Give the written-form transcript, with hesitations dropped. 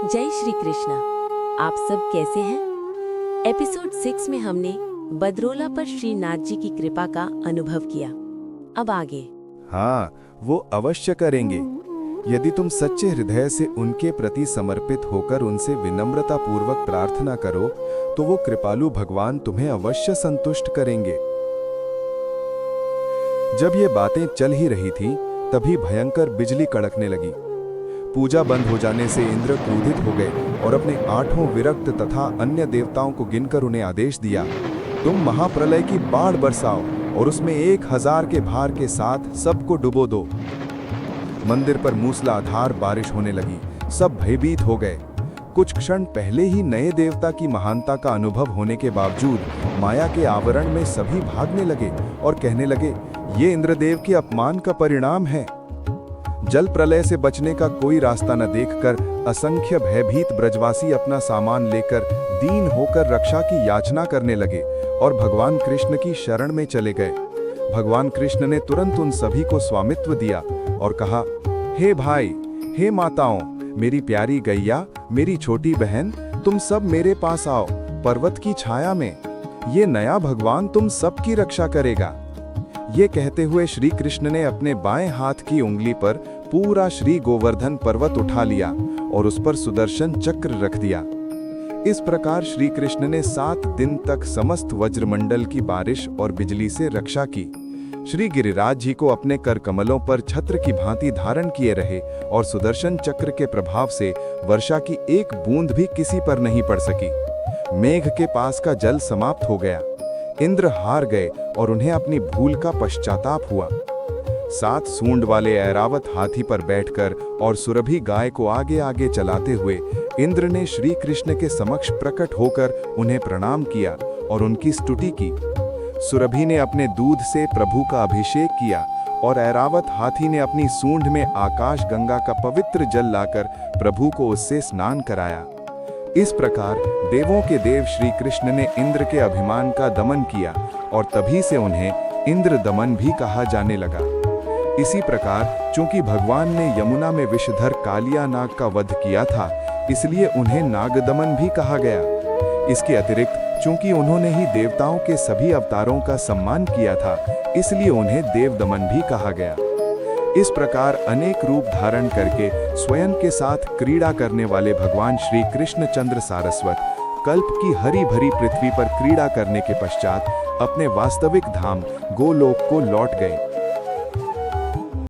जय श्री कृष्णा। आप सब कैसे हैं? एपिसोड 6 में हमने बदरोला पर श्रीनाथ जी की कृपा का अनुभव किया। अब आगे। हाँ, वो अवश्य करेंगे। यदि तुम सच्चे हृदय से उनके प्रति समर्पित होकर उनसे विनम्रता पूर्वक प्रार्थना करो, तो वो कृपालु भगवान तुम्हें अवश्य संतुष्ट करेंगे। जब ये बातें चल ही रही थी, तभी भयंकर बिजली कड़कने लगी। पूजा बंद हो जाने से इंद्र क्रोधित हो गए और अपने 8 विरक्त तथा अन्य देवताओं को गिनकर उन्हें आदेश दिया, तुम महाप्रलय की बाढ़ बरसाओ और उसमें 1000 के भार के साथ सबको डुबो दो। मंदिर पर मूसलाधार बारिश होने लगी। सब भयभीत हो गए। कुछ क्षण पहले ही नए देवता की महानता का अनुभव होने के बावजूद माया के आवरण में सभी भागने लगे और कहने लगे, ये इंद्रदेव के अपमान का परिणाम है। जल प्रलय से बचने का कोई रास्ता न देखकर असंख्य भयभीत ब्रजवासी अपना सामान लेकर दीन होकर रक्षा की याचना करने लगे और भगवान कृष्ण की शरण में चले गए। भगवान कृष्ण ने तुरंत उन सभी को स्वामित्व दिया और कहा, हे भाई, हे माताओं, मेरी प्यारी गैया, मेरी छोटी बहन, तुम सब मेरे पास आओ। पर्वत की छाया में ये नया भगवान तुम सबकी रक्षा करेगा। ये कहते हुए श्री कृष्ण ने अपने बाएं हाथ की उंगली पर पूरा श्री गोवर्धन पर्वत उठा लिया और उस पर सुदर्शन चक्र रख दिया। इस प्रकार श्री कृष्ण ने 7 दिन तक समस्त वज्रमंडल की बारिश और बिजली से रक्षा की। श्री गिरिराज जी को अपने कर कमलों पर छत्र की भांति धारण किए रहे और सुदर्शन चक्र के प्रभाव से वर्षा की एक बूंद भी किसी पर नहीं पड़ सकी। मेघ के पास का जल समाप्त हो गया। इंद्र हार गए और उन्हें अपनी भूल का पश्चाताप हुआ। 7 सूंड वाले ऐरावत हाथी पर बैठकर और सुरभि गाय को आगे आगे चलाते हुए इंद्र ने श्री कृष्ण के समक्ष प्रकट होकर उन्हें प्रणाम किया और उनकी स्तुति की। सुरभि ने अपने दूध से प्रभु का अभिषेक किया और ऐरावत हाथी ने अपनी सूंड में आकाश गंगा का पवित्र जल लाकर प्रभु को उससे स्नान कराया। इस प्रकार देवों के देव श्री कृष्ण ने इंद्र के अभिमान का दमन किया और तभी से उन्हें इंद्र दमन भी कहा जाने लगा। इसी प्रकार चूंकि भगवान ने यमुना में विषधर कालिया नाग का वध किया था, इसलिए उन्हें नागदमन भी कहा गया। इसके अतिरिक्त चूंकि उन्होंने ही देवताओं के सभी अवतारों का सम्मान किया था, इसलिए उन्हें देवदमन भी कहा गया। इस प्रकार अनेक रूप धारण करके स्वयं के साथ क्रीड़ा करने वाले भगवान श्री कृष्ण चंद्र सारस्वत कल्प की हरी भरी पृथ्वी पर क्रीड़ा करने के पश्चात अपने वास्तविक धाम गोलोक को लौट गए।